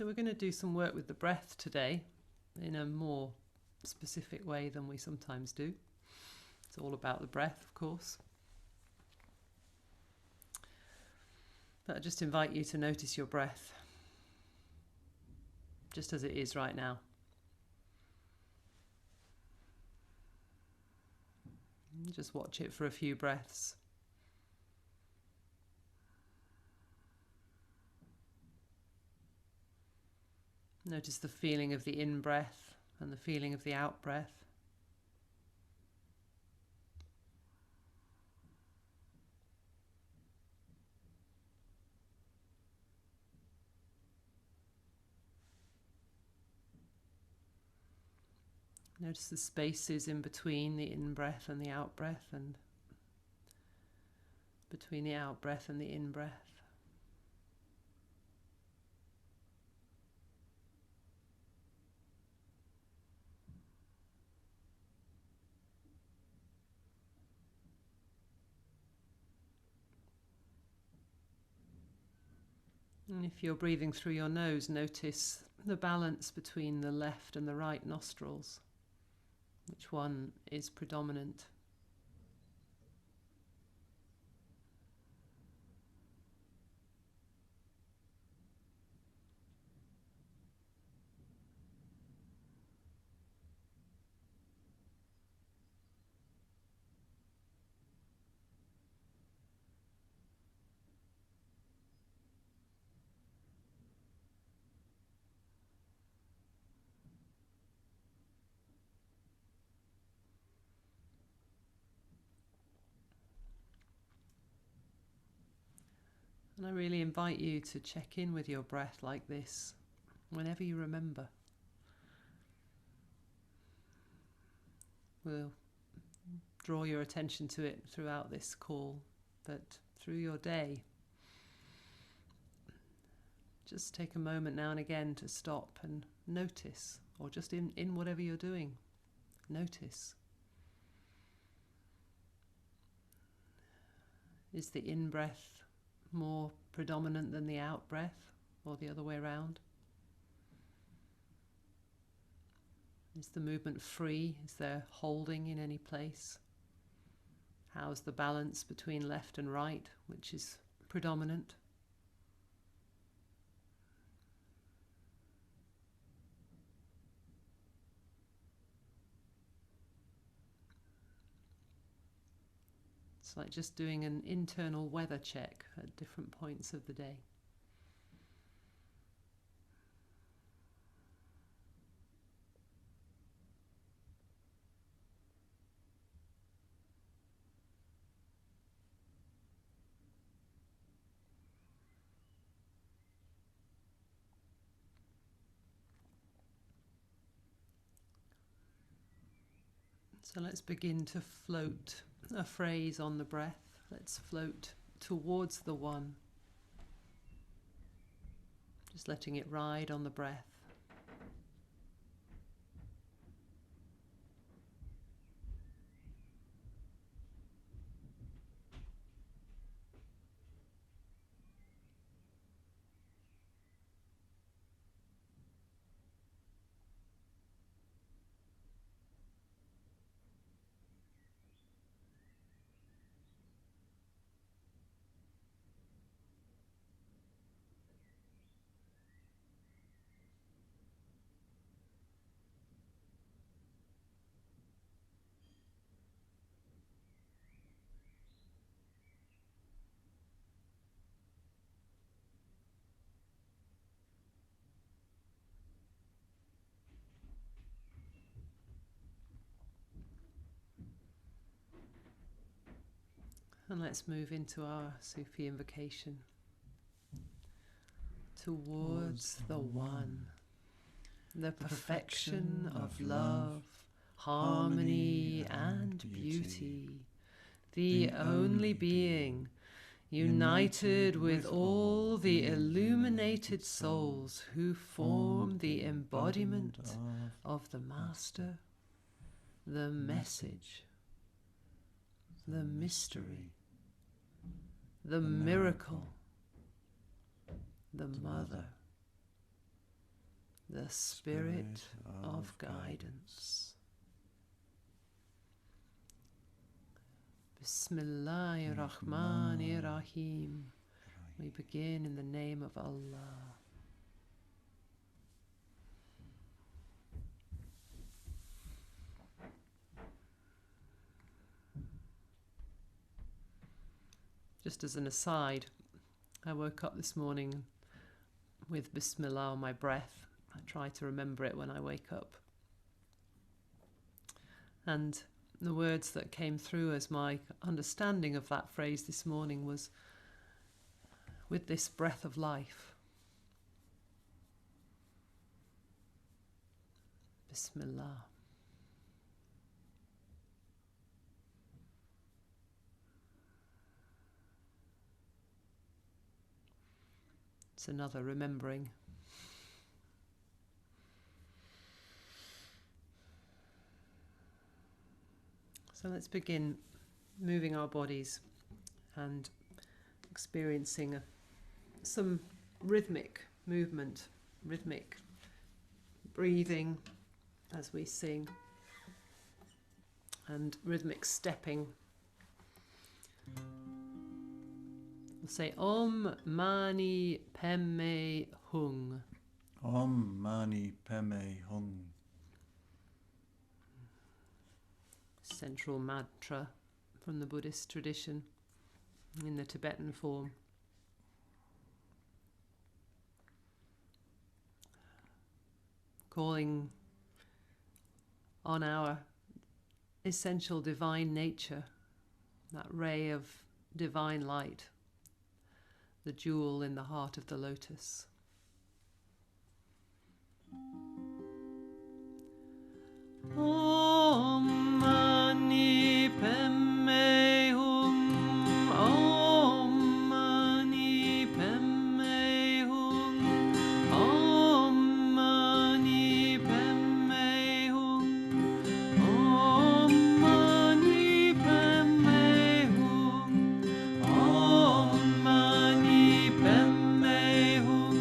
So we're going to do some work with the breath today in a more specific way than we sometimes do. It's all about the breath, of course. But I just invite you to notice your breath, just as it is right now. Just watch it for a few breaths. Notice the feeling of the in-breath and the feeling of the out-breath. Notice the spaces in between the in-breath and the out-breath, and between the out-breath and the in-breath. And if you're breathing through your nose, notice the balance between the left and the right nostrils. Which one is predominant? And I really invite you to check in with your breath like this whenever you remember. We'll draw your attention to it throughout this call, but through your day, just take a moment now and again to stop and notice, or just in whatever you're doing, notice. Is the in-breath more predominant than the out-breath, or the other way around? Is the movement free? Is there holding in any place? How's the balance between left and right, which is predominant? It's like just doing an internal weather check at different points of the day. So let's begin to float a phrase on the breath. Let's float towards the one. Just letting it ride on the breath. And let's move into our Sufi invocation. Towards the one, the perfection of love, harmony and beauty, the only being, united with all the illuminated souls who form the embodiment of the Master, the message, the mystery, the miracle, the Mother, the Spirit of guidance. Bismillahirrahmanirrahim. We begin in the name of Allah. Just as an aside, I woke up this morning with Bismillah on my breath. I try to remember it when I wake up. And the words that came through as my understanding of that phrase this morning was, with this breath of life. Bismillah. It's another remembering. So let's begin moving our bodies and experiencing some rhythmic movement, rhythmic breathing as we sing, and rhythmic stepping. We'll say Om Mani Padme Hung. Om Mani Padme Hung. Central mantra from the Buddhist tradition in the Tibetan form. Calling on our essential divine nature, that ray of divine light, the jewel in the heart of the lotus. Om Mani Padme Hum. Om Mani Padme Hum. Om Mani Padme Hum. Om Mani Padme Hum. Om Mani Padme Hum.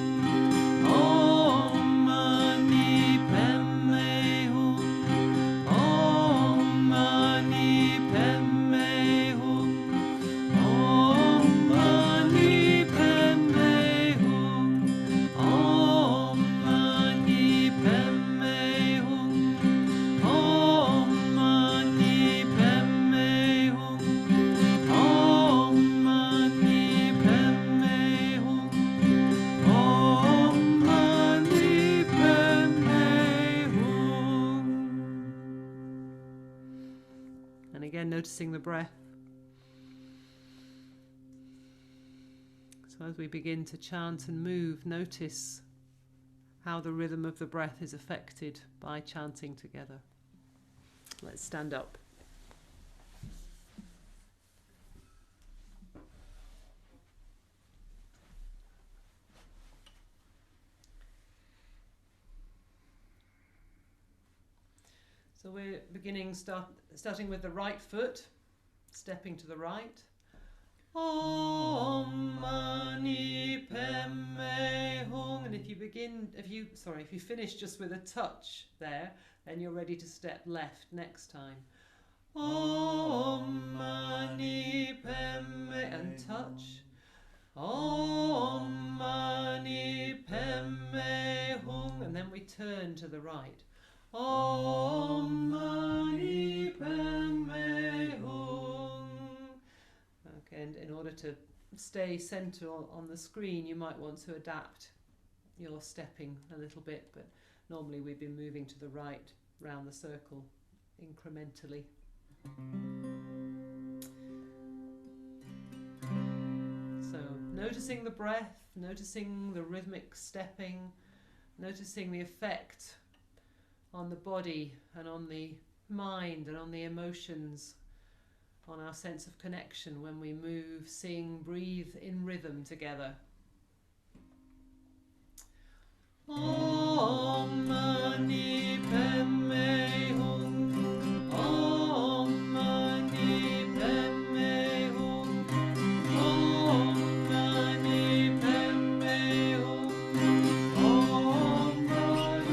Om Mani Padme Hum. Om Mani Padme Hum. Om Mani Padme Hum. Om Mani Padme Hum. Om Mani Padme Hum. Om Mani Padme Hum. Om Mani Padme Hum. And again, noticing the breath. So as we begin to chant and move, notice how the rhythm of the breath is affected by chanting together. Let's stand up. So we're beginning, starting with the right foot, stepping to the right. Om Mani Padme Hung. And if you finish just with a touch there, then you're ready to step left next time. Om Mani Padme and touch. Om Mani Padme Hung. And then we turn to the right. Om Mani Padme Hung. Okay, and in order to stay centre on the screen, you might want to adapt your stepping a little bit, but normally we've been moving to the right round the circle incrementally. So noticing the breath, noticing the rhythmic stepping, noticing the effect on the body and on the mind and on the emotions, on our sense of connection when we move, sing, breathe in rhythm together. Om Mani Padme Hum. Om Mani Padme Hum. Om Mani Padme Hum. Om Mani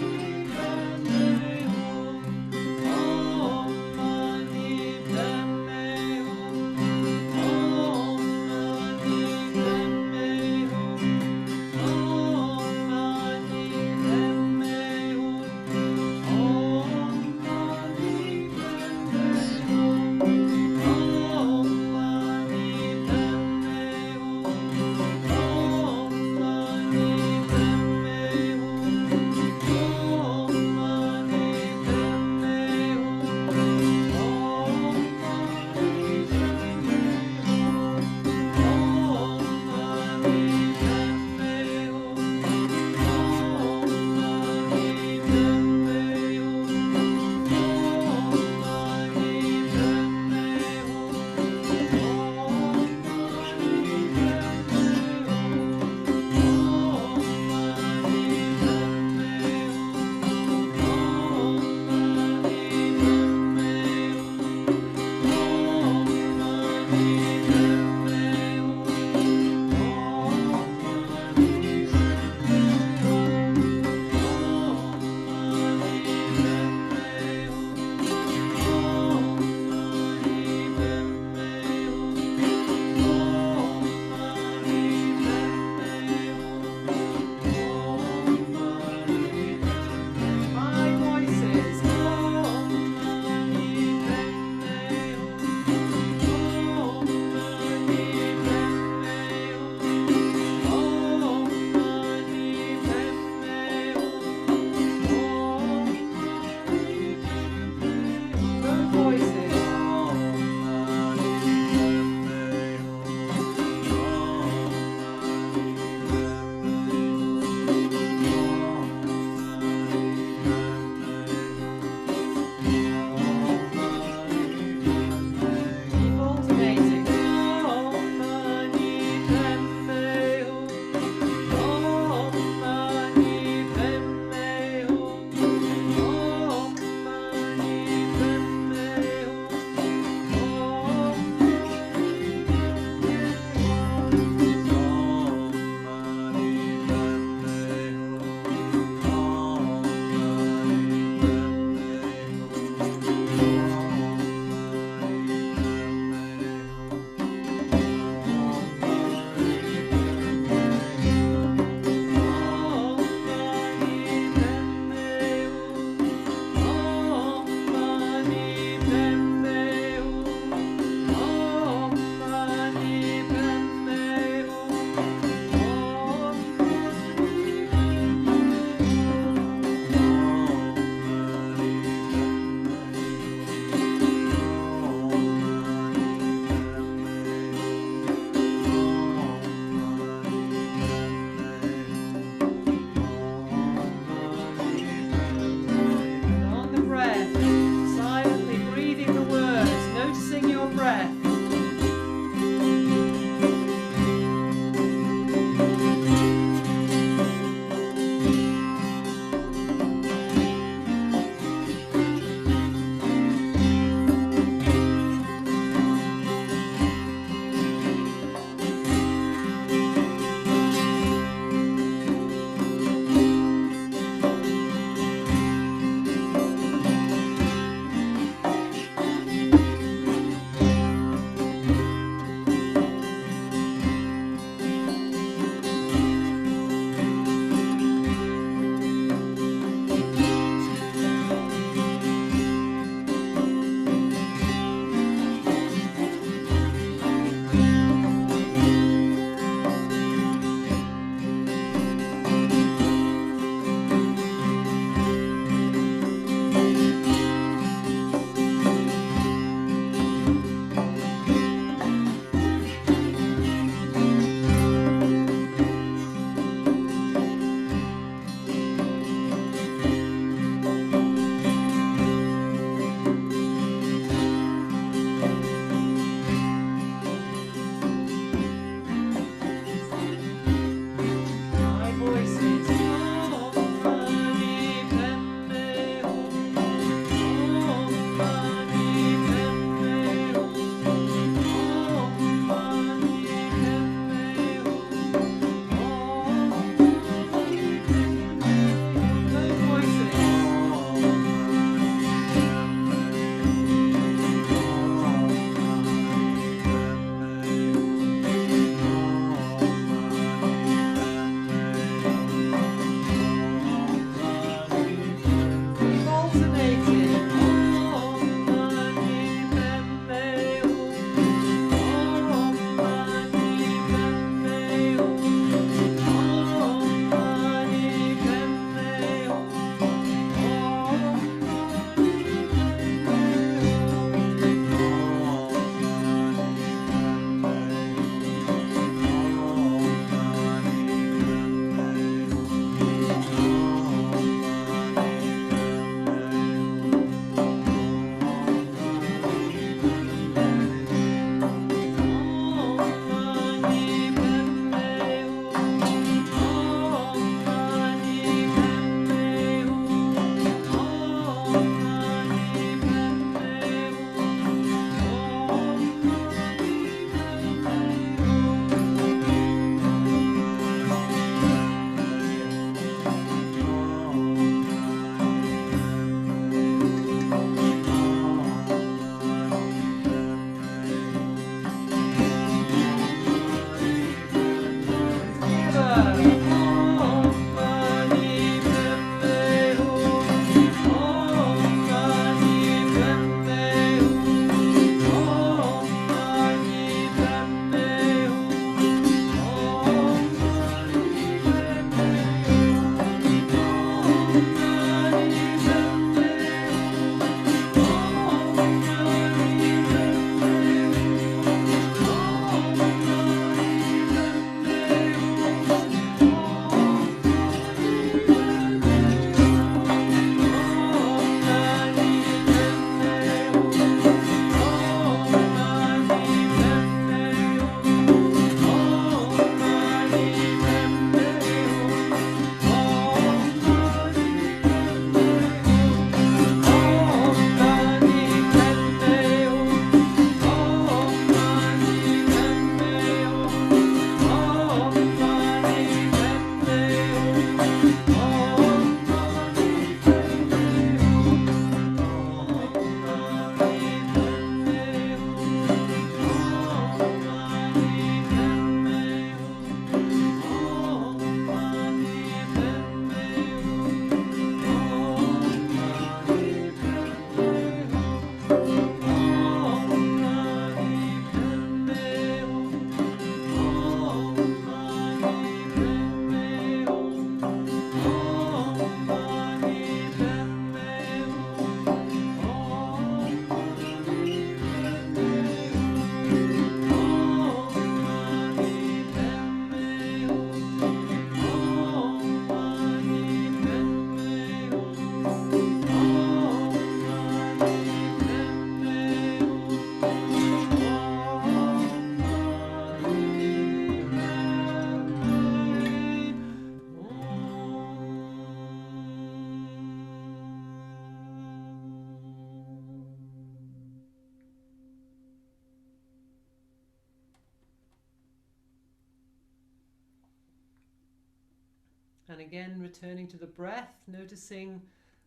And again, returning to the breath, noticing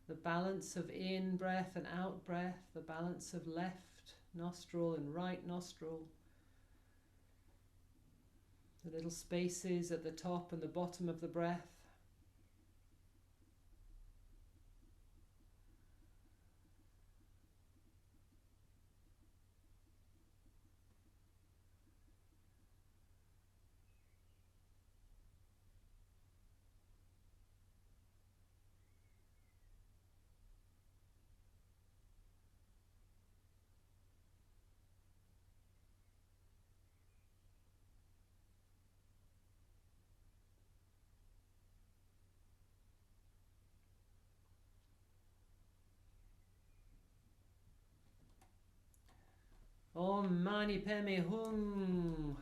the balance of in-breath and out-breath, the balance of left nostril and right nostril, the little spaces at the top and the bottom of the breath. Om Mani Padme Hum.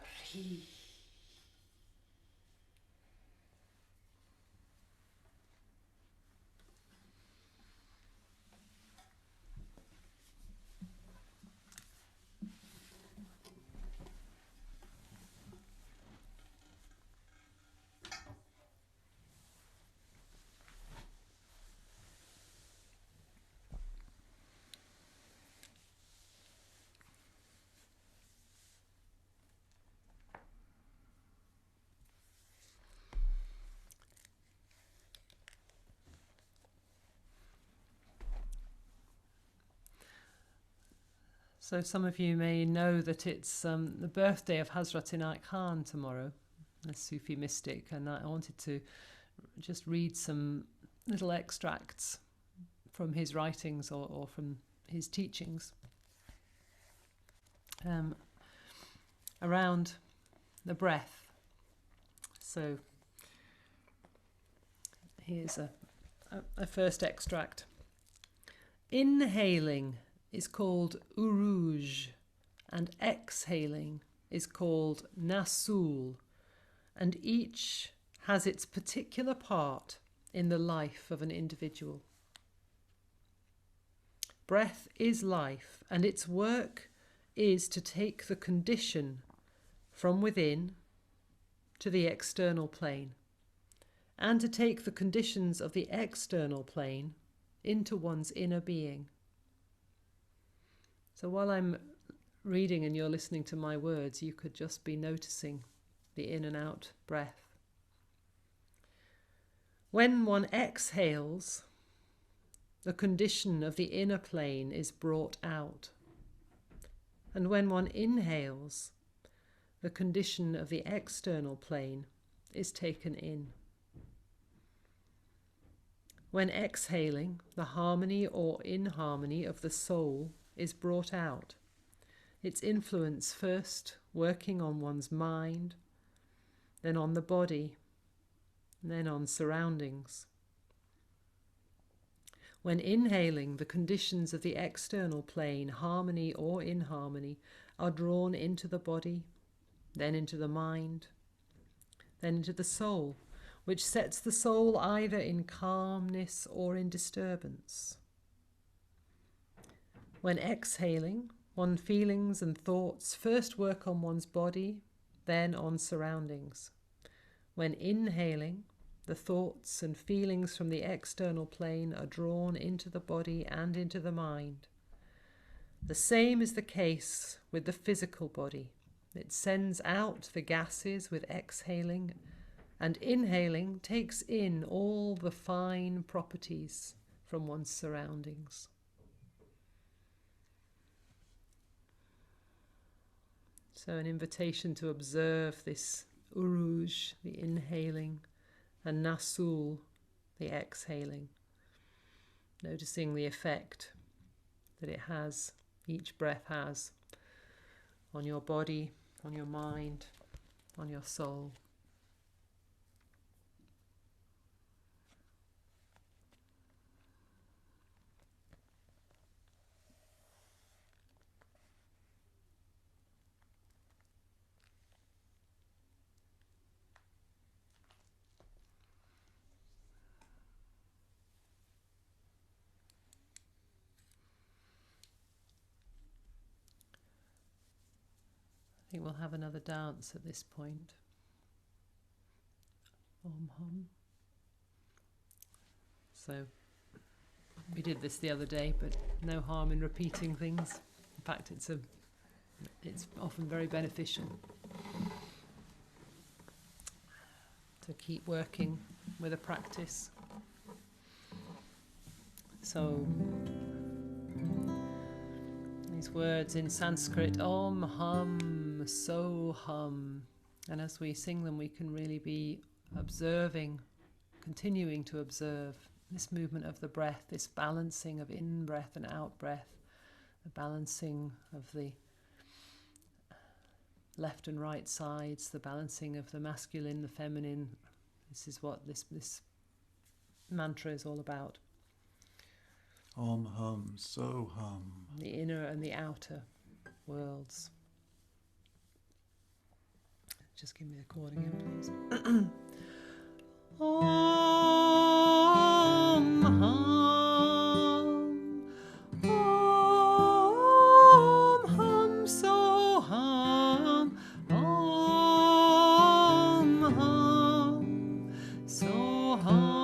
So some of you may know that it's the birthday of Hazrat Inayat Khan tomorrow, a Sufi mystic, and I wanted to just read some little extracts from his writings or from his teachings around the breath. So here's a first extract. Inhaling is called uruj, and exhaling is called nasul, and each has its particular part in the life of an individual. Breath is life, and its work is to take the condition from within to the external plane, and to take the conditions of the external plane into one's inner being. So while I'm reading and you're listening to my words, you could just be noticing the in and out breath. When one exhales, the condition of the inner plane is brought out. And when one inhales, the condition of the external plane is taken in. When exhaling, the harmony or inharmony of the soul is brought out, its influence first working on one's mind, then on the body, then on surroundings. When inhaling, the conditions of the external plane, harmony or inharmony, are drawn into the body, then into the mind, then into the soul, which sets the soul either in calmness or in disturbance. When exhaling, one's feelings and thoughts first work on one's body, then on surroundings. When inhaling, the thoughts and feelings from the external plane are drawn into the body and into the mind. The same is the case with the physical body. It sends out the gases with exhaling, and inhaling takes in all the fine properties from one's surroundings. So an invitation to observe this uruj, the inhaling, and nasul, the exhaling, noticing the effect that it has, each breath has, on your body, on your mind, on your soul. I think we'll have another dance at this point. Om Hum. So we did this the other day, but no harm in repeating things. In fact, it's often very beneficial to keep working with a practice. So these words in Sanskrit, Om, Hum, So, Hum, and as we sing them we can really be observing, continuing to observe this movement of the breath, this balancing of in-breath and out-breath, the balancing of the left and right sides, the balancing of the masculine, the feminine. This is what this mantra is all about. Om hum, so hum. The inner and the outer worlds. Just give me the chord again, please. Om hum, Om hum, so hum, Om hum, so hum.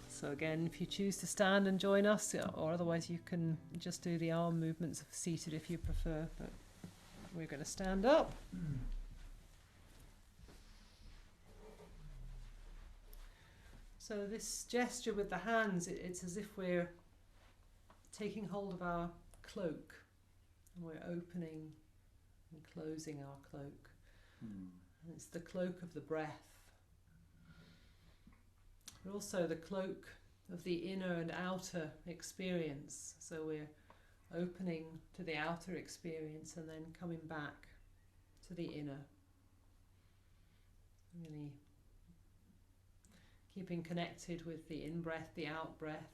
So again, if you choose to stand and join us, or otherwise you can just do the arm movements of seated if you prefer, but we're going to stand up. So this gesture with the hands, it's as if we're taking hold of our cloak and we're opening and closing our cloak. And it's the cloak of the breath, but also the cloak of the inner and outer experience. So we're opening to the outer experience and then coming back to the inner. Really keeping connected with the in-breath, the out-breath,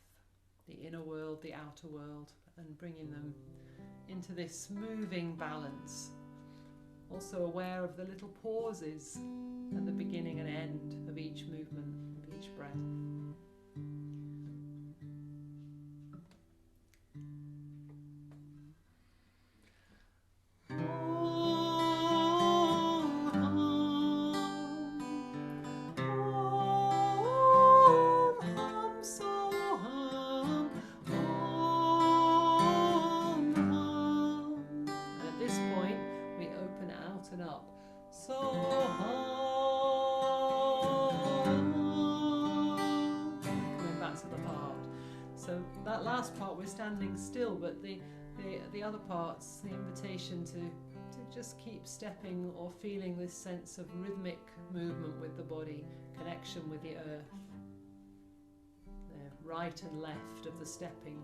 the inner world, the outer world, and bringing them into this moving balance. Also aware of the little pauses at the beginning and end of each movement, of each breath. Standing still, but the other parts, the invitation to just keep stepping or feeling this sense of rhythmic movement with the body, connection with the earth, the right and left of the stepping.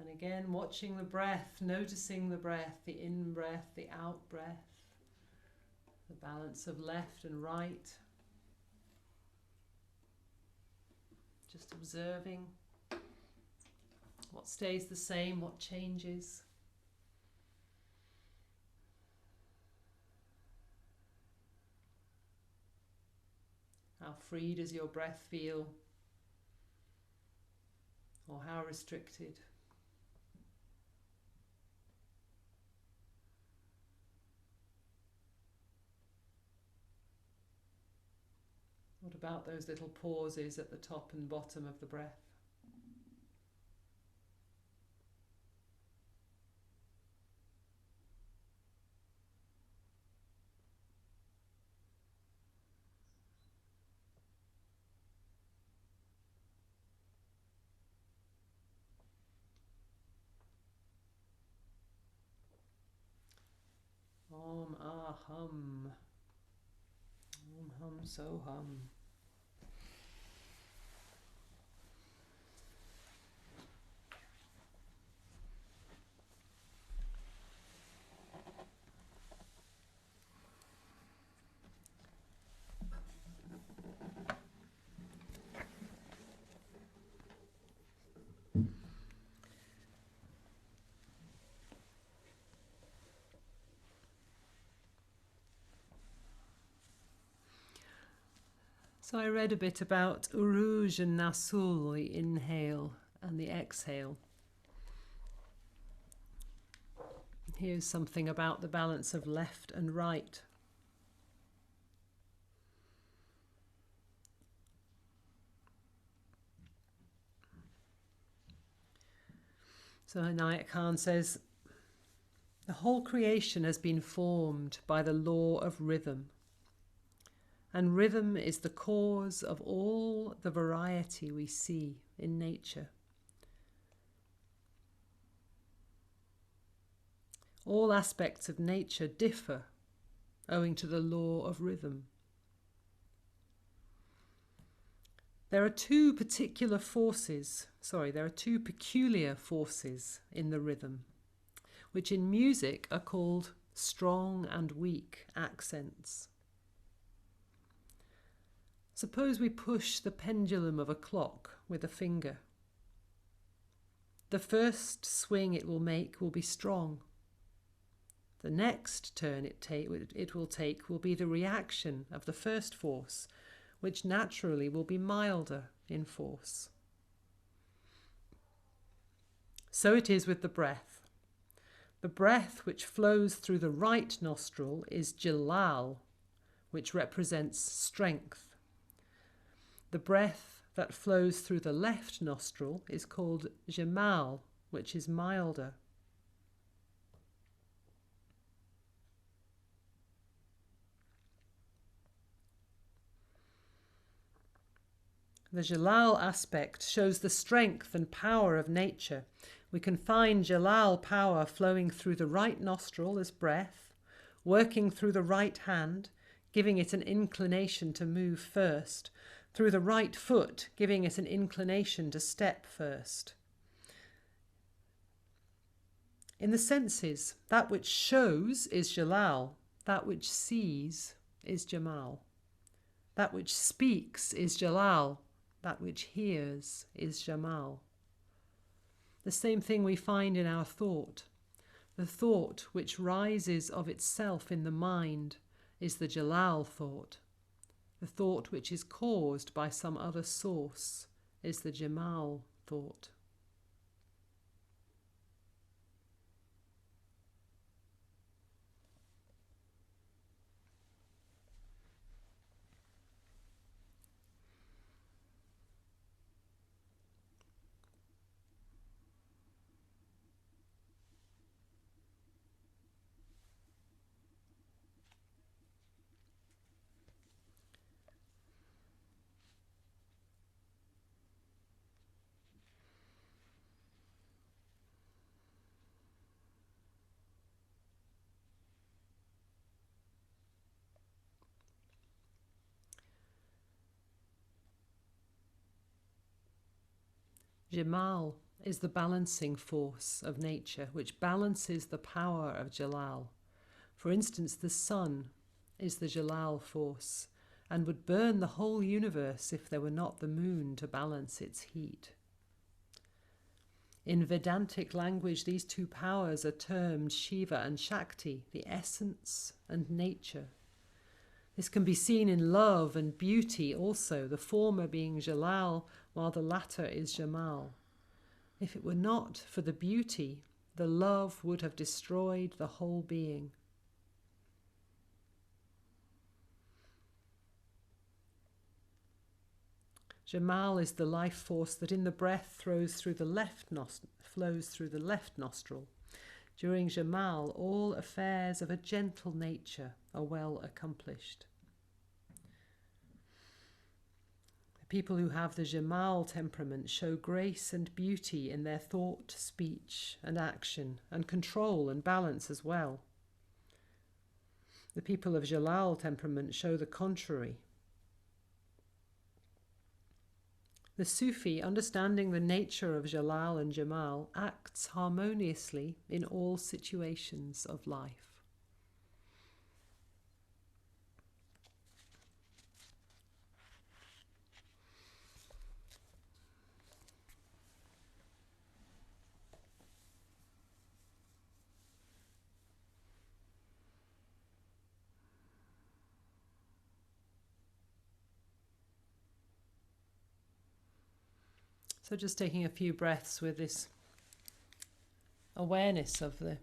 And again, watching the breath, noticing the breath, the in-breath, the out-breath, the balance of left and right. Just observing what stays the same, what changes. How free does your breath feel? Or how restricted? What about those little pauses at the top and bottom of the breath? Om ah hum. Om hum so hum. So I read a bit about Uruj and Nasul, the inhale and the exhale. Here's something about the balance of left and right. So Inayat Khan says, the whole creation has been formed by the law of rhythm. And rhythm is the cause of all the variety we see in nature. All aspects of nature differ owing to the law of rhythm. There are two peculiar forces in the rhythm, which in music are called strong and weak accents. Suppose we push the pendulum of a clock with a finger. The first swing it will make will be strong. The next turn it will take will be the reaction of the first force, which naturally will be milder in force. So it is with the breath. The breath which flows through the right nostril is Jalal, which represents strength. The breath that flows through the left nostril is called Jamal, which is milder. The Jalal aspect shows the strength and power of nature. We can find Jalal power flowing through the right nostril as breath, working through the right hand, giving it an inclination to move first, through the right foot, giving it an inclination to step first. In the senses, that which shows is Jalal, that which sees is Jamal. That which speaks is Jalal, that which hears is Jamal. The same thing we find in our thought. The thought which rises of itself in the mind is the Jalal thought. The thought which is caused by some other source is the Jamal thought. Jamal is the balancing force of nature, which balances the power of Jalal. For instance, the sun is the Jalal force and would burn the whole universe if there were not the moon to balance its heat. In Vedantic language, these two powers are termed Shiva and Shakti, the essence and nature. This can be seen in love and beauty also, the former being Jalal, while the latter is Jamal. If it were not for the beauty, the love would have destroyed the whole being. Jamal is the life force that in the breath flows through the left nostril. During Jamal, all affairs of a gentle nature are well accomplished. The people who have the Jamal temperament show grace and beauty in their thought, speech, and action, and control and balance as well. The people of Jalal temperament show the contrary. The Sufi, understanding the nature of Jalal and Jamal, acts harmoniously in all situations of life. So just taking a few breaths with this awareness of the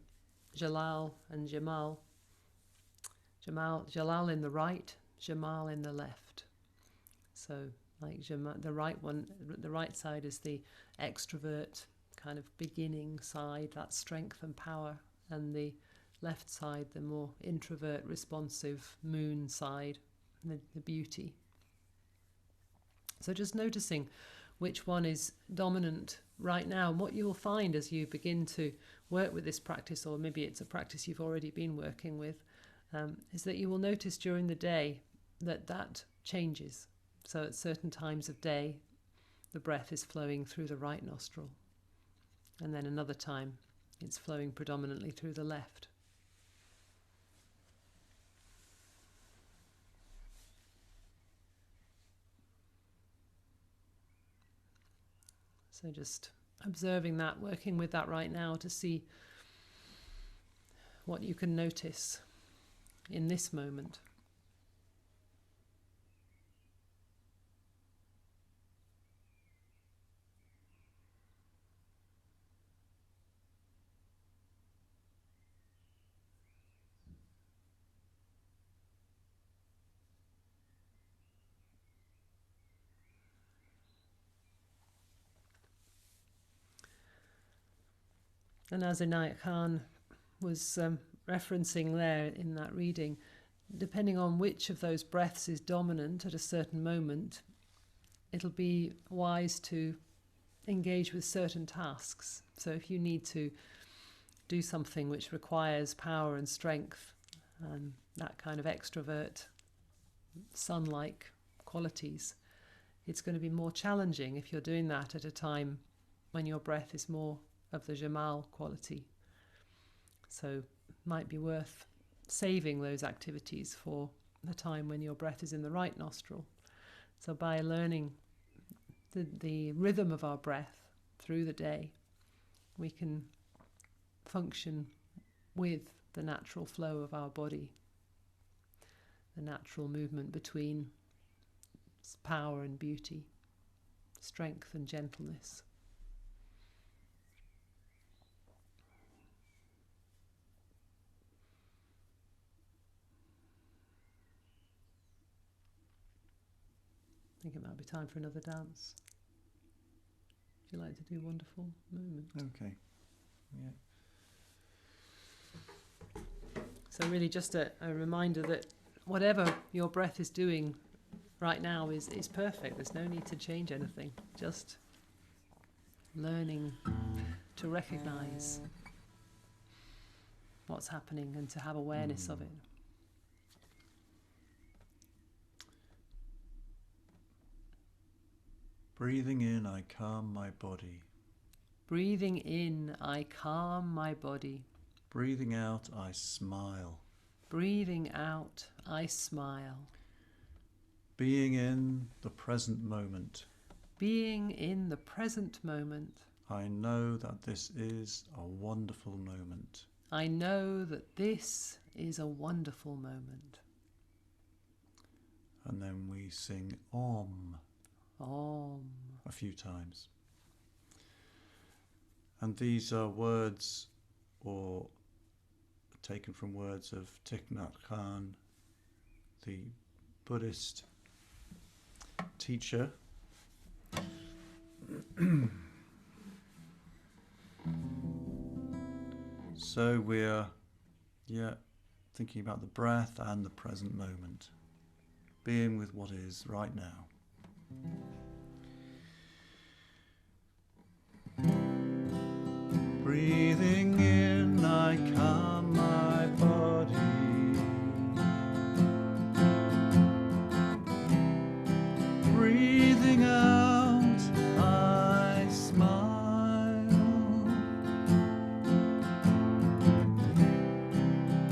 Jalal and Jamal. Jalal in the right, Jamal in the left. So like the right side is the extrovert kind of beginning side, that strength and power, and the left side, the more introvert, responsive moon side, the beauty. So just noticing which one is dominant right now. And what you'll find as you begin to work with this practice, or maybe it's a practice you've already been working with, is that you will notice during the day that changes. So at certain times of day, the breath is flowing through the right nostril. And then another time, it's flowing predominantly through the left. So just observing that, working with that right now to see what you can notice in this moment. And as Inayat Khan was referencing there in that reading, depending on which of those breaths is dominant at a certain moment, it'll be wise to engage with certain tasks. So if you need to do something which requires power and strength, and that kind of extrovert, sun-like qualities, it's going to be more challenging if you're doing that at a time when your breath is more of the Jamal quality. So it might be worth saving those activities for the time when your breath is in the right nostril. So by learning the rhythm of our breath through the day, we can function with the natural flow of our body, the natural movement between power and beauty, strength and gentleness. I think it might be time for another dance. Would you like to do Wonderful Moment? Okay. Yeah. So really just a reminder that whatever your breath is doing right now is perfect. There's no need to change anything. Just learning to recognize what's happening and to have awareness of it. Breathing in, I calm my body. Breathing in, I calm my body. Breathing out, I smile. Breathing out, I smile. Being in the present moment. Being in the present moment. I know that this is a wonderful moment. I know that this is a wonderful moment. And then we sing Om Om. a few times. And these are words or taken from words of Thich Nhat Hanh, the Buddhist teacher. So we're thinking about the breath and the present moment, being with what is right now. Breathing in, I calm my body. Breathing out, I smile.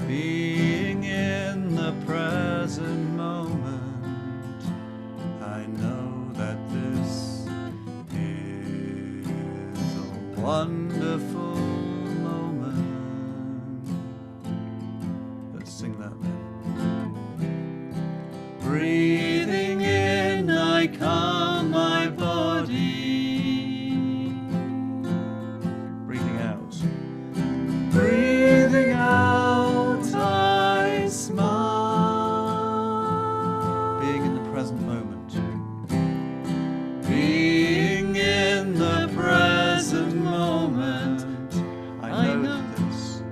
Being in the present moment, I know that this is a wonderful moment. Let's sing that then. Breathing in, I calm my body. Breathing out. Breathing out, I smile. Being in the present moment. Being in the present moment. I know this.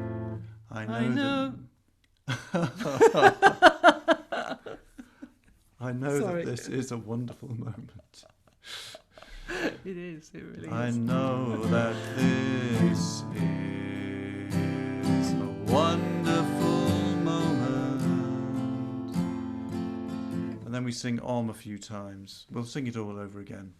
I know. I know Sorry. that this is a wonderful moment. It is, it really I is. know that this is a wonderful moment. And then we sing Om a few times. We'll sing it all over again.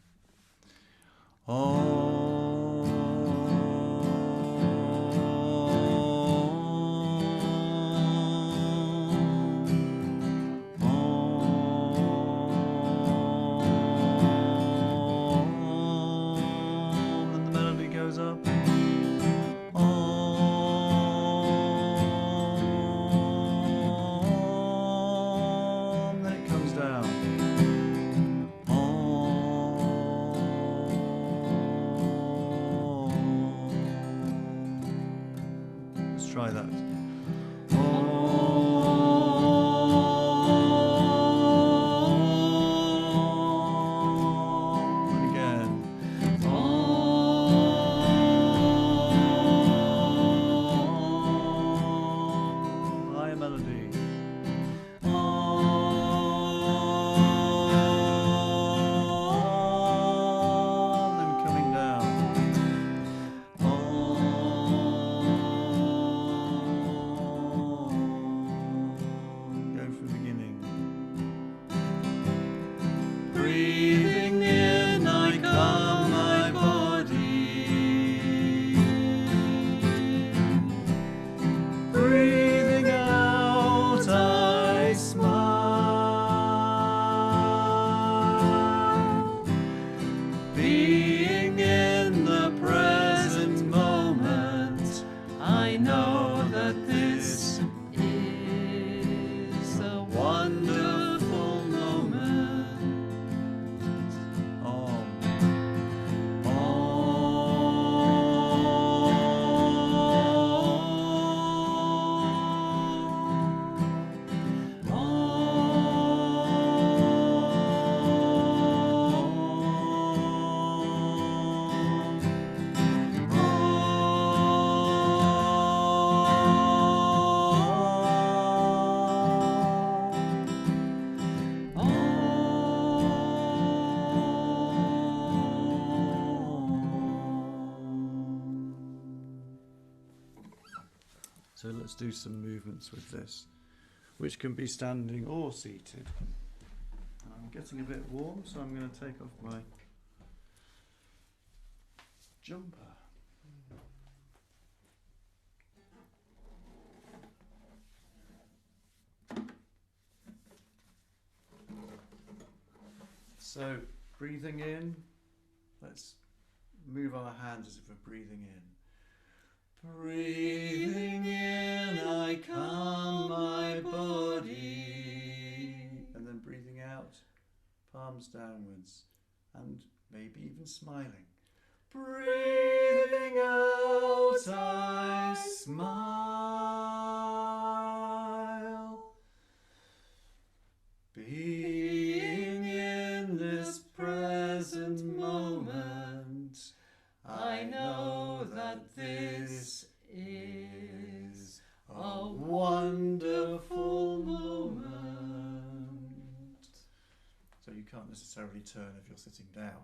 And the melody goes up. Then it comes down. Let's try that. And again. Higher melody. Then coming down. Go from the beginning. Breathing in, I calm my body. Breathing out, I smile. Being in the present moment, I know that this is a wonderful moment. Om. So let's do some movements with this, which can be standing or seated. I'm getting a bit warm, so I'm going to take off my jumper. So breathing in, let's move our hands as if we're breathing in. Breathing in, I calm my body. And then breathing out, palms downwards, and maybe even smiling. Breathing out, I smile. Being in this present moment, I know that this is a wonderful moment. So you can't necessarily turn if you're sitting down.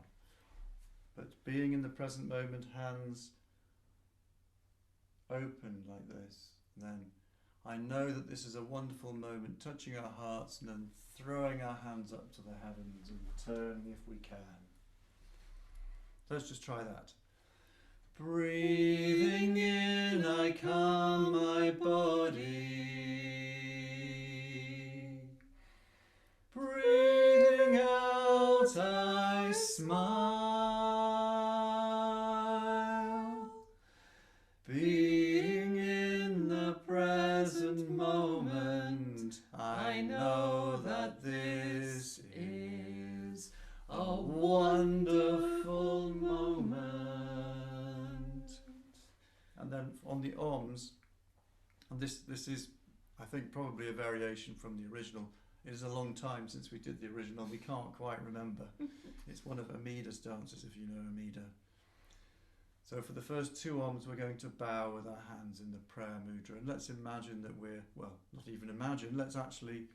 But being in the present moment, hands open like this. And then I know that this is a wonderful moment, touching our hearts and then throwing our hands up to the heavens and turning if we can. So let's just try that. Breathing in, I calm my body. Breathing out, I smile. Being in the present moment, I know that this is a wonderful moment. And then on the Oms, and this is, I think, probably a variation from the original. It is a long time since we did the original. We can't quite remember. It's one of Amida's dances, if you know Amida. So for the first two Oms, we're going to bow with our hands in the prayer mudra. And let's imagine that we're, well, not even imagine, let's actually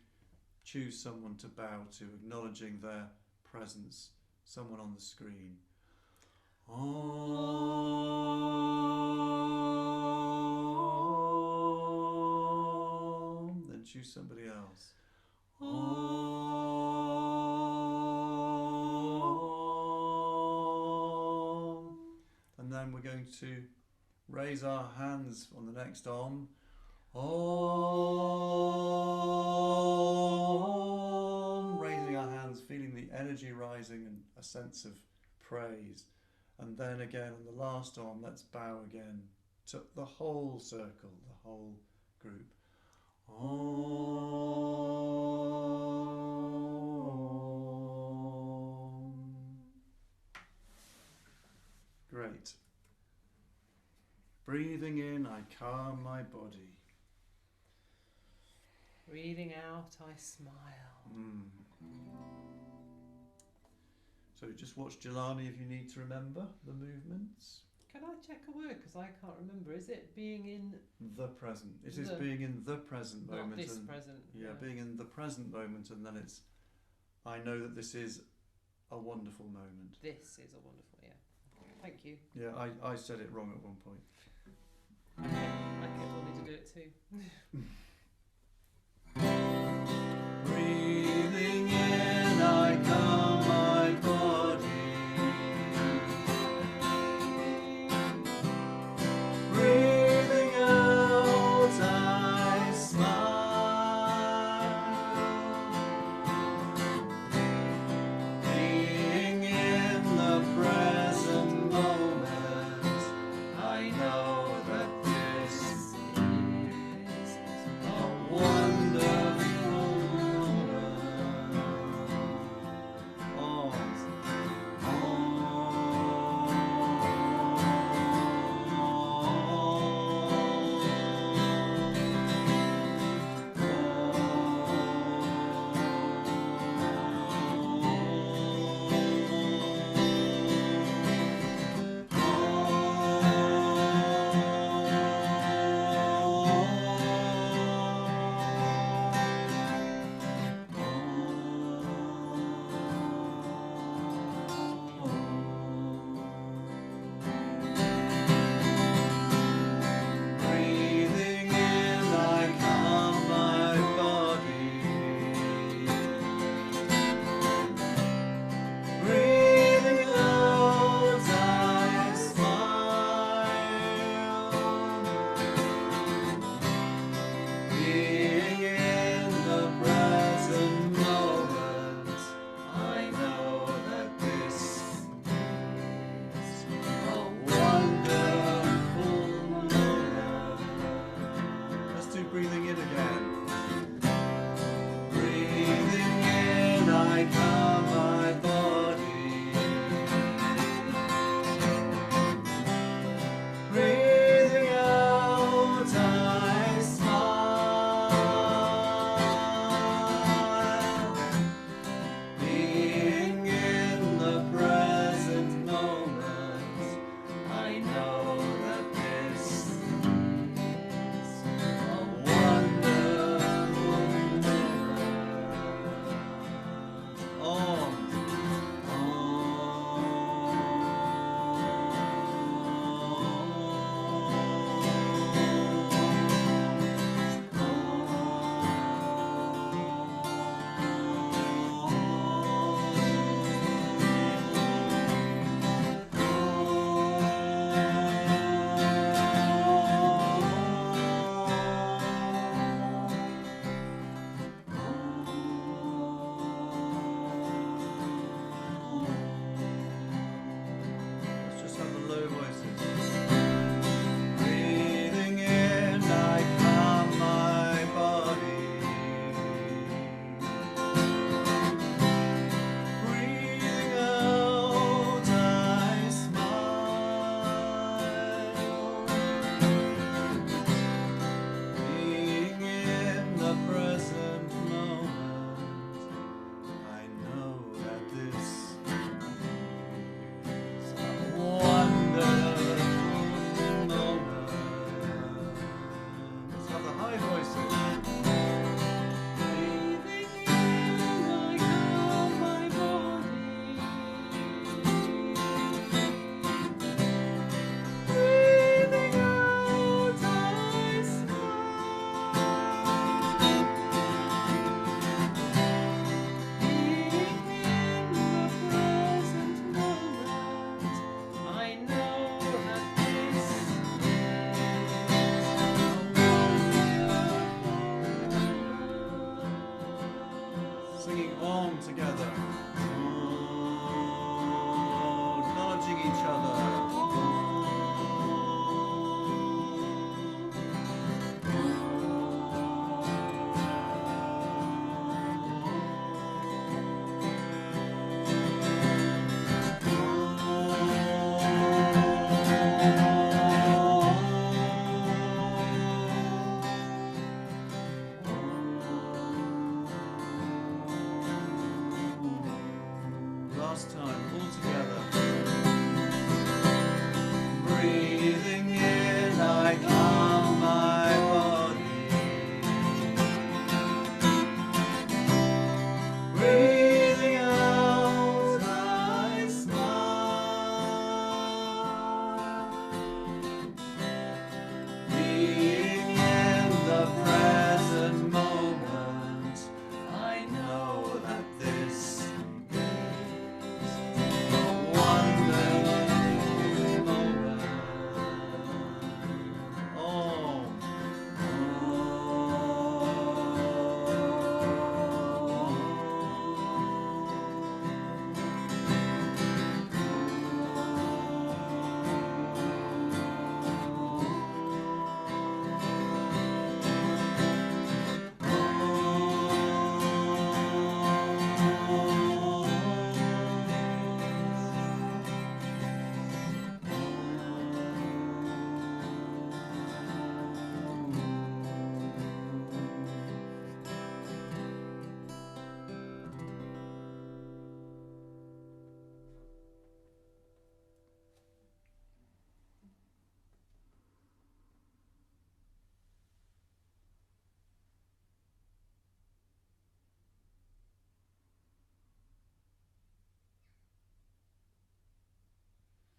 choose someone to bow to, acknowledging their presence, someone on the screen. Om. Then choose somebody else. Om. And then we're going to raise our hands on the next Om. Om. Raising our hands, feeling the energy rising and a sense of praise. And then again on the last Om, let's bow again to the whole circle, the whole group. Om. Great. Breathing in, I calm my body. Breathing out, I smile. So just watch Jilani if you need to remember the movements. Can I check a word? Because I can't remember. Is it being in the present? It is being in the present moment. Not this and, present. Yeah, being in the present moment, and then it's, I know that this is a wonderful moment. This is a wonderful, yeah. Thank you. Yeah, I said it wrong at one point. Okay, we'll need to do it too. Breathing in, I calm my body. Breathing out, I smile. Being in the present moment, I know that this is a wonderful moment.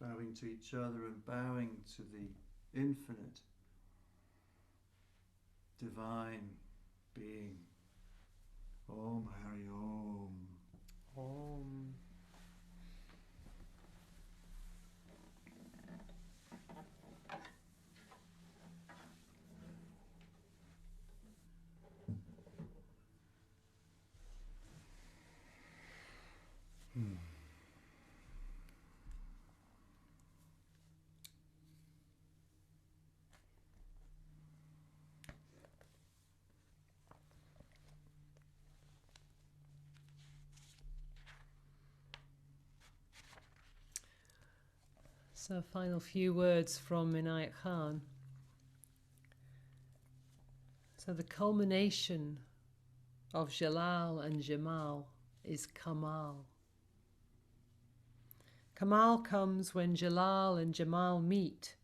bowing to each other and bowing to the infinite, divine being. Om Hari Om. Om. So, a final few words from Inayat Khan. So, the culmination of Jalal and Jamal is Kamal. Kamal comes when Jalal and Jamal meet.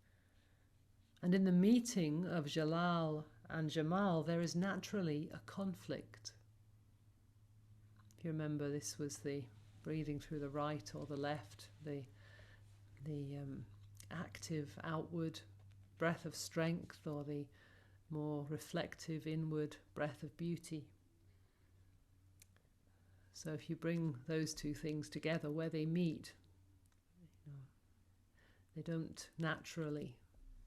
And in the meeting of Jalal and Jamal, there is naturally a conflict. If you remember, this was the breathing through the right or the left, the active outward breath of strength, or the more reflective inward breath of beauty. So if you bring those two things together, where they meet, they don't naturally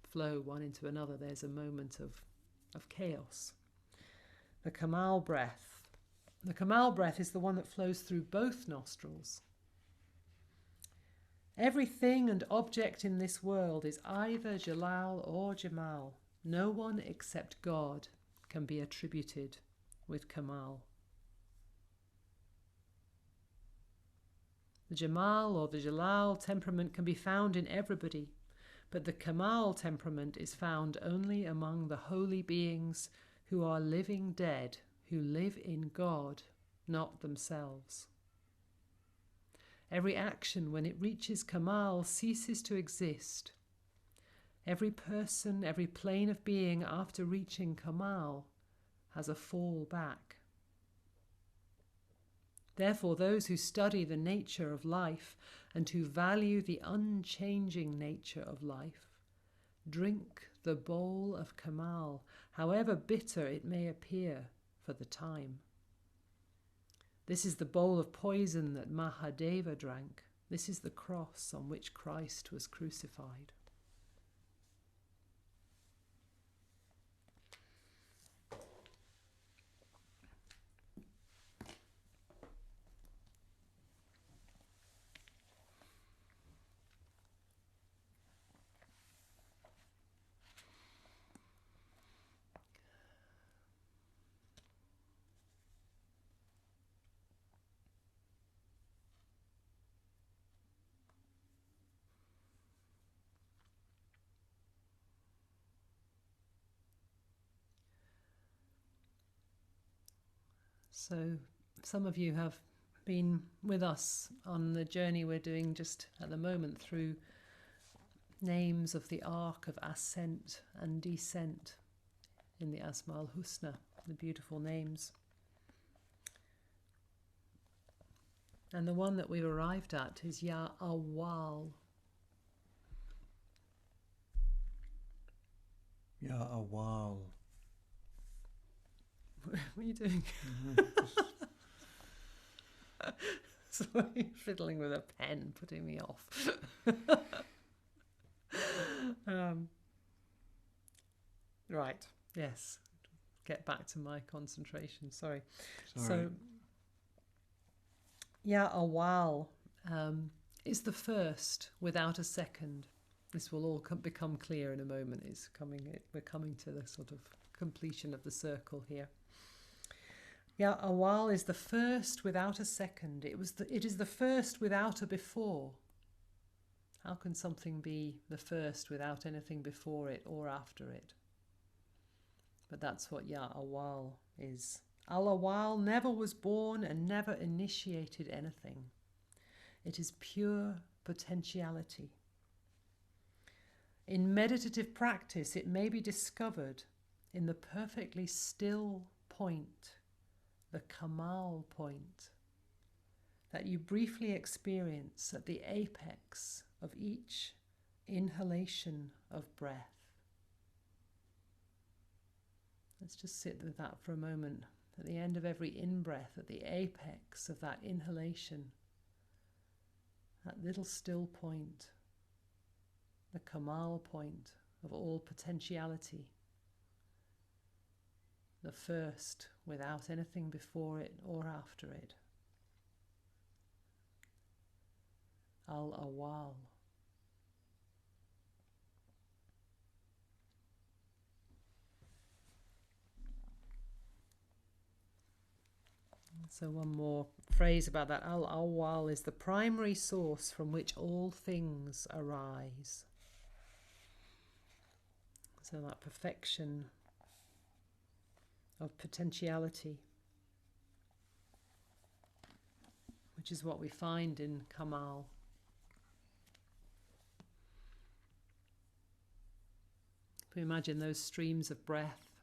flow one into another. There's a moment of chaos. The Kamal breath. The Kamal breath is the one that flows through both nostrils. Everything and object in this world is either Jalal or Jamal. No one except God can be attributed with Kamal. The Jamal or the Jalal temperament can be found in everybody, but the Kamal temperament is found only among the holy beings who are living dead, who live in God, not themselves. Every action, when it reaches Kamal, ceases to exist. Every person, every plane of being after reaching Kamal has a fall back. Therefore, those who study the nature of life and who value the unchanging nature of life drink the bowl of Kamal, however bitter it may appear for the time. This is the bowl of poison that Mahadeva drank. This is the cross on which Christ was crucified. So some of you have been with us on the journey we're doing just at the moment through names of the arc of ascent and descent in the Asma al-Husna, the beautiful names. And the one that we've arrived at is Ya Awwal. Ya Awwal. What are you doing? Sorry, fiddling with a pen, putting me off. Right, yes. Get back to my concentration, sorry. So, Ya Awwal is the first without a second. This will all become clear in a moment. We're coming to the sort of completion of the circle here. Ya Awwal is the first without a second. It is the first without a before. How can something be the first without anything before it or after it? But that's what Ya Awwal is. Al-Awwal never was born and never initiated anything. It is pure potentiality. In meditative practice, it may be discovered in the perfectly still point, the Kamal point, that you briefly experience at the apex of each inhalation of breath. Let's just sit with that for a moment. At the end of every in-breath, at the apex of that inhalation, that little still point, the Kamal point of all potentiality, the first without anything before it or after it. Awwal. So one more phrase about that. Awwal is the primary source from which all things arise. So that perfection of potentiality, which is what we find in Kamal. If we imagine those streams of breath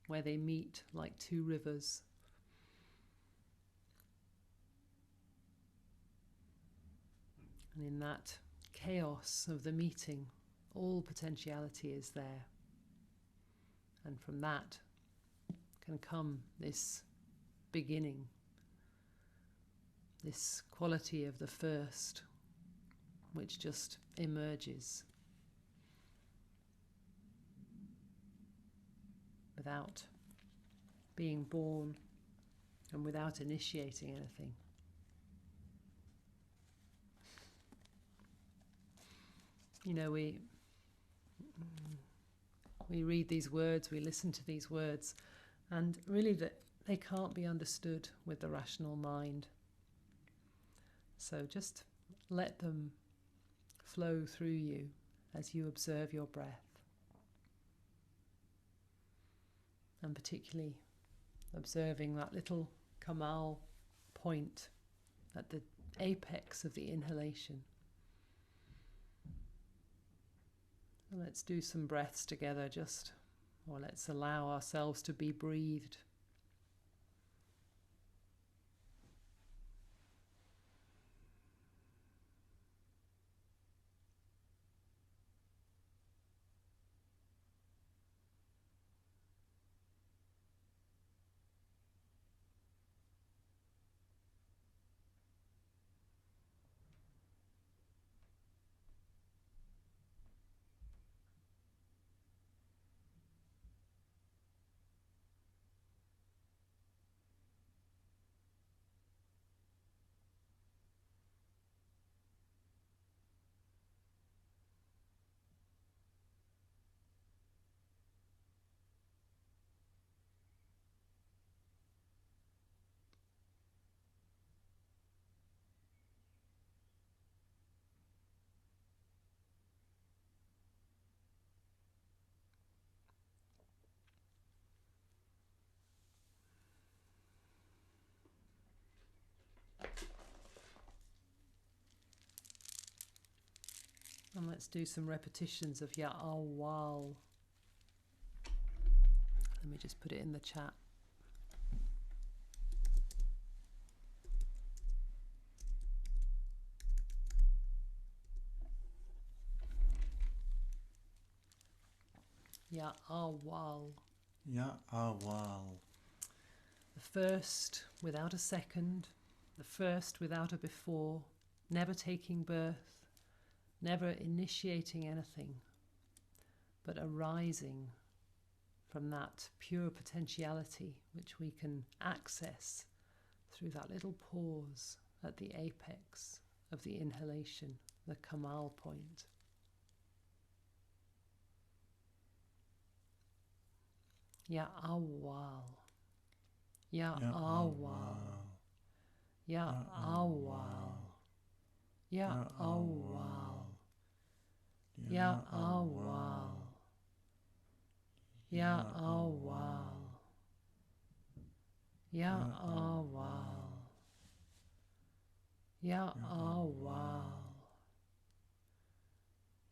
where they meet like two rivers, and in that chaos of the meeting, all potentiality is there. And from that can come this beginning, this quality of the first, which just emerges without being born and without initiating anything. You know, we read these words, we listen to these words, and really they can't be understood with the rational mind. So just let them flow through you as you observe your breath. And particularly observing that little Kamal point at the apex of the inhalation. And let's do some breaths together, or let's allow ourselves to be breathed. And let's do some repetitions of Ya Awwal. Let me just put it in the chat. Ya Awwal. Ya Awwal. The first without a second, the first without a before, never taking birth, never initiating anything, but arising from that pure potentiality which we can access through that little pause at the apex of the inhalation, the Kamal point. Ya Awwal. Ya Awwal. Ya Awwal. Ya Awwal. Ya Awwal. Ya Awwal. Ya Awwal. Ya Awwal.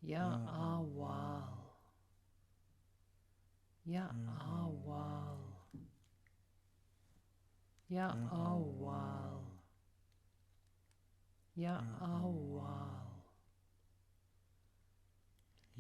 Ya Awwal. Ya Awwal. Ya Awwal. Ya Awwal.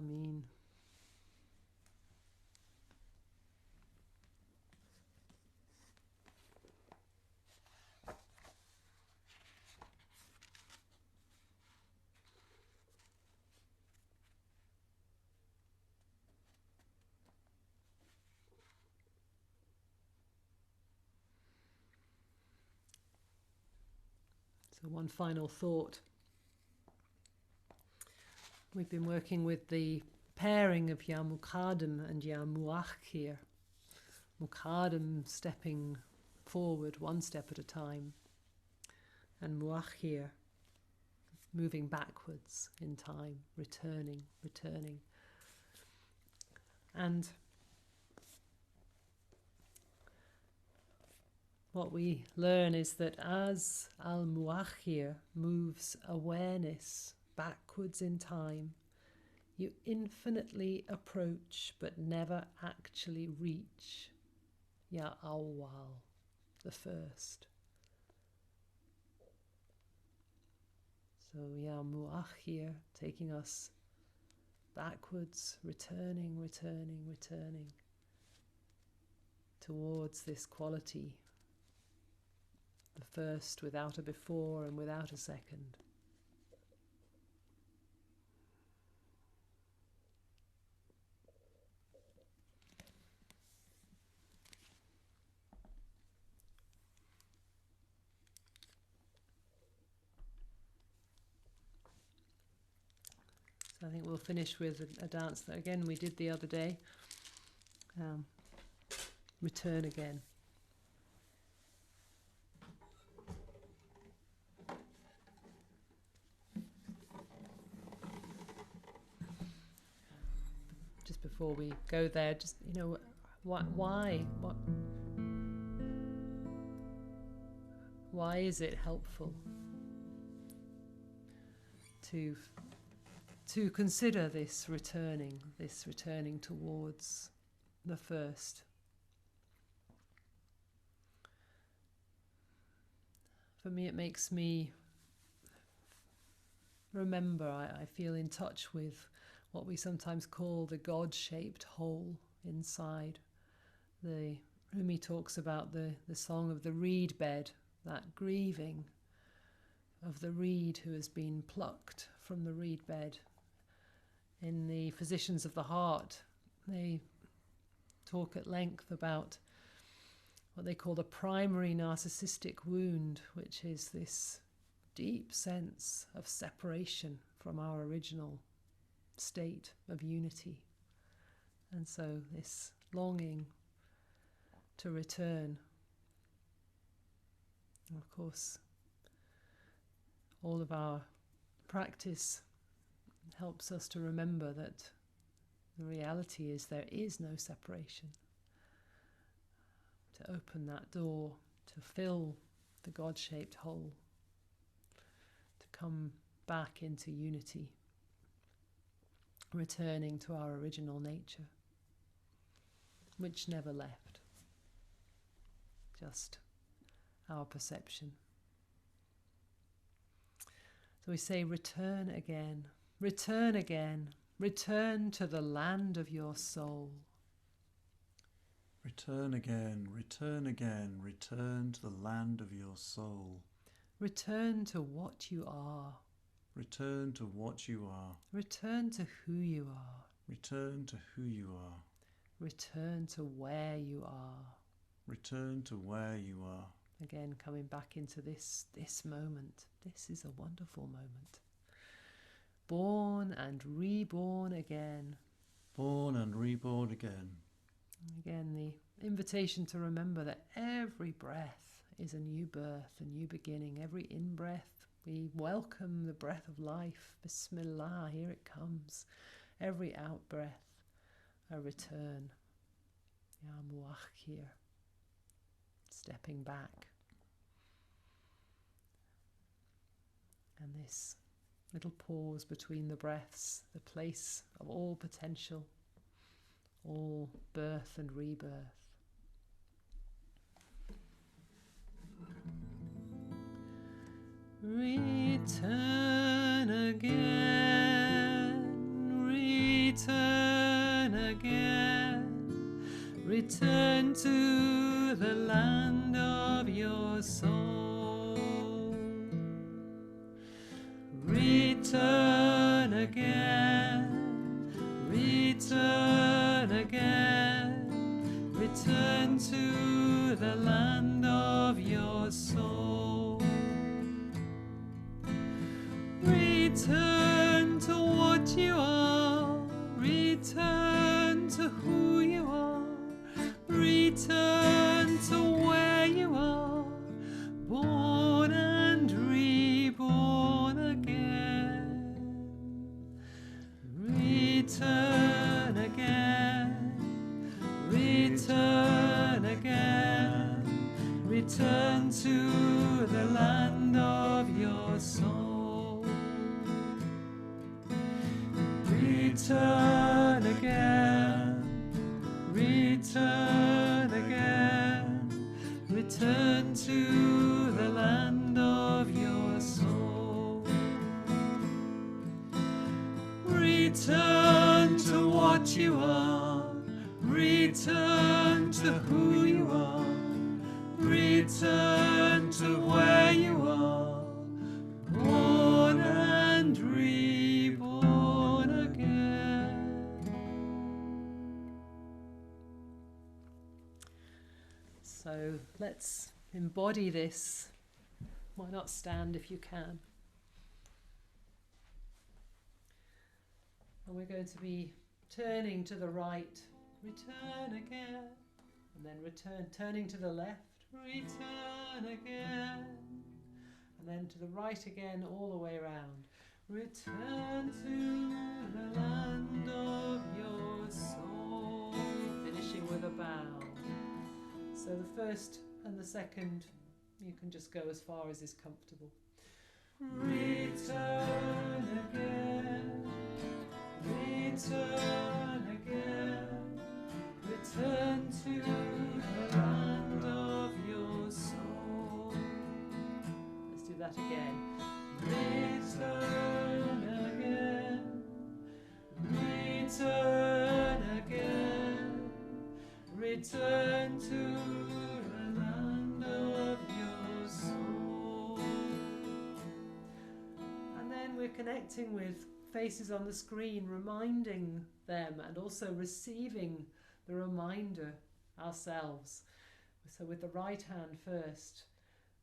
Amen. So one final thought. We've been working with the pairing of Ya Muqaddam and Ya Muakhir. Muqaddam stepping forward one step at a time, and Muakhir moving backwards in time, returning. And what we learn is that as Al-Muakhir moves awareness backwards in time, you infinitely approach but never actually reach Ya Awwal, the first. So Ya Muakhir taking us backwards, returning towards this quality, the first without a before and without a second. So I think we'll finish with a dance that again we did the other day. Return again. Just before we go there, just why is it helpful to consider this returning towards the first? For me, it makes me remember, I feel in touch with what we sometimes call the God-shaped hole inside. The Rumi talks about the song of the reed bed, that grieving of the reed who has been plucked from the reed bed. In the Physicians of the Heart, they talk at length about what they call the primary narcissistic wound, which is this deep sense of separation from our original state of unity. And so this longing to return. And of course, all of our practice helps us to remember that the reality is there is no separation. To open that door, to fill the God-shaped hole, to come back into unity, returning to our original nature, which never left, just our perception. So we say, return again, return again, return to the land of your soul. Return again, return again, return to the land of your soul. Return to what you are. Return to what you are. Return to who you are. Return to who you are. Return to where you are. Return to where you are. Again, coming back into this moment. This is a wonderful moment. Born and reborn again. Born and reborn again. Again, the invitation to remember that every breath is a new birth, a new beginning. Every in-breath, we welcome the breath of life. Bismillah, here it comes. Every out-breath, a return. Ya Muakhir, stepping back. And this little pause between the breaths, the place of all potential, all birth and rebirth. Return again, return return again. Return to the land of your soul. Return again, return again. Return to the land of your soul. Return to what you are, return to who you are, return to where you are, born and reborn again. Return again, return again, return to the land of your soul. Return again, return again, return to the land of your soul. Return to what you are, return to who you are, return to where you are, born and reborn again. So let's embody this. Why not stand if you can? And we're going to be turning to the right, return again, and then return, turning to the left, return again, and then to the right again, all the way around. Return to the land of your soul, finishing with a bow. So the first and the second, you can just go as far as is comfortable. Return again, return again, return to the land of your soul. Let's do that again. Return again, return again, return to the land of your soul. And then we're connecting with faces on the screen, reminding them and also receiving the reminder ourselves. So with the right hand first,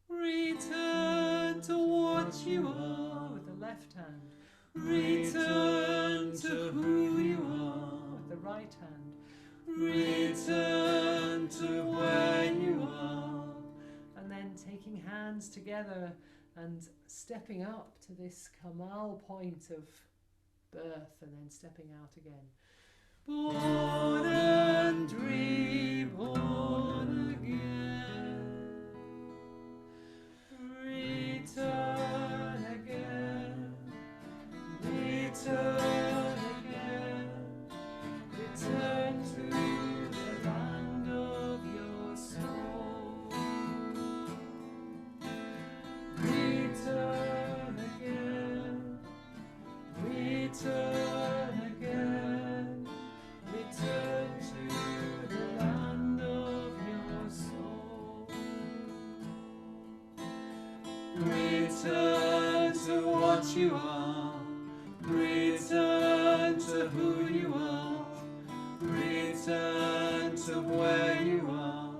return to what you are. With the left hand, return to who you are. With the right hand, return to where you are. And then taking hands together and stepping up to this Kamal point of birth, and then stepping out again. Born and reborn again. Return again. Return again. Return to the land of your soul. Return again. Return again, return to the land of your soul. Return to what you are, return to who you are, return to where you are,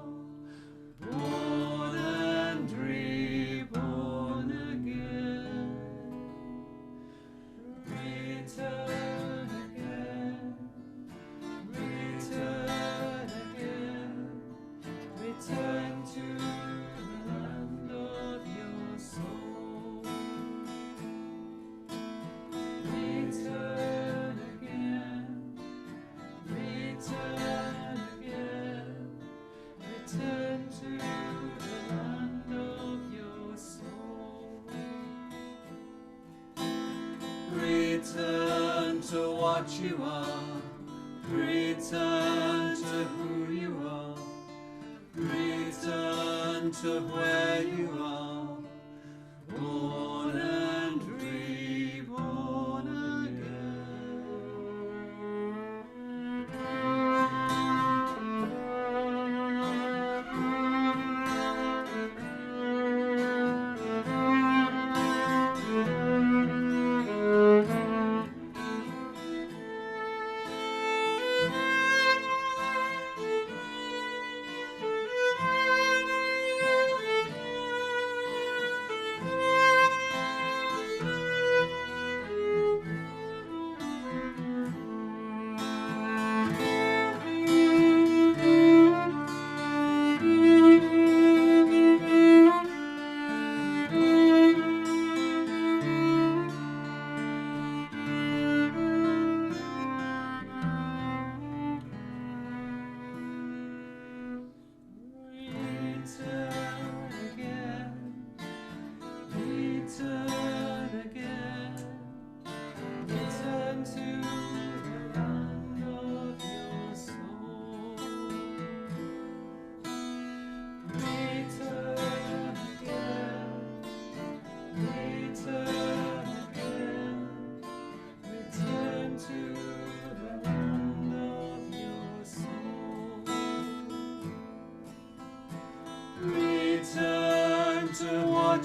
born and reborn again. Return again, return again, return to the land of your soul. Return again, return again, return to the land of your soul. Return to what you are, return to who you are, return to where you are, born and reborn again.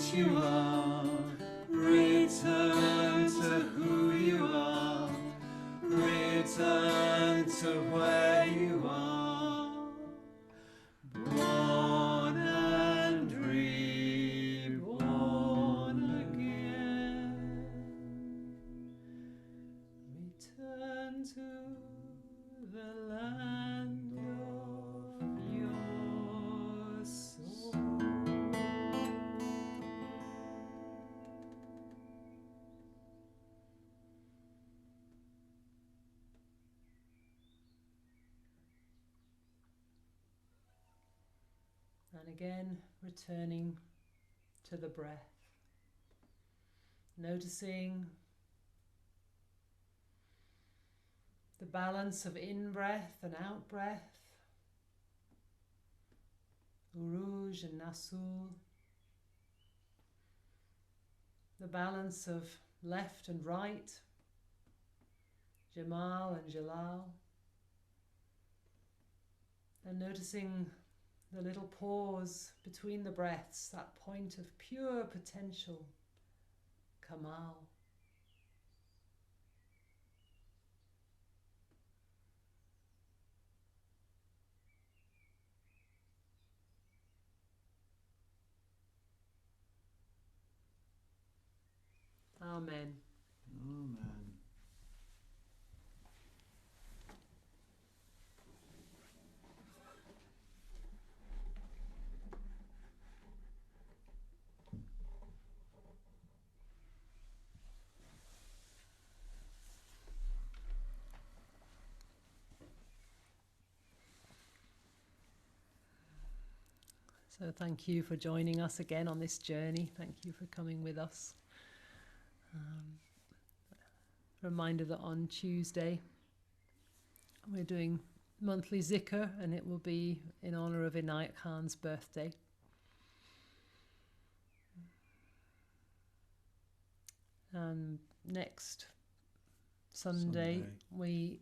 what you are. Return to who you are. Return to where you are. Born and reborn again. Return to the land of your soul. And again, returning to the breath, noticing the balance of in-breath and out-breath, Uruj and Nasul, the balance of left and right, Jamal and Jalal, and noticing the little pause between the breaths, that point of pure potential, Kamal. Amen. Amen. So thank you for joining us again on this journey. Thank you for coming with us. Reminder that on Tuesday we're doing monthly zikr, and it will be in honour of Inayat Khan's birthday. And next Sunday we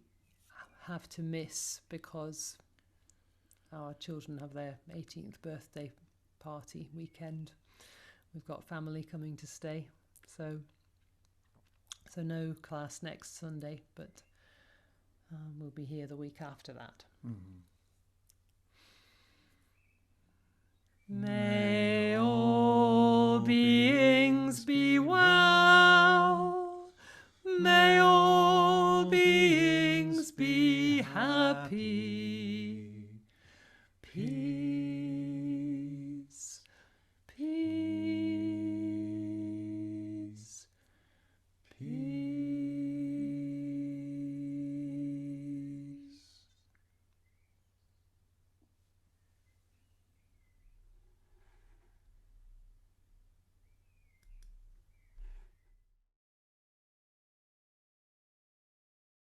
have to miss because our children have their 18th birthday party weekend. We've got family coming to stay, so no class next Sunday, but we'll be here the week after that. Mm-hmm. May all beings be well. May all beings be happy. Peace.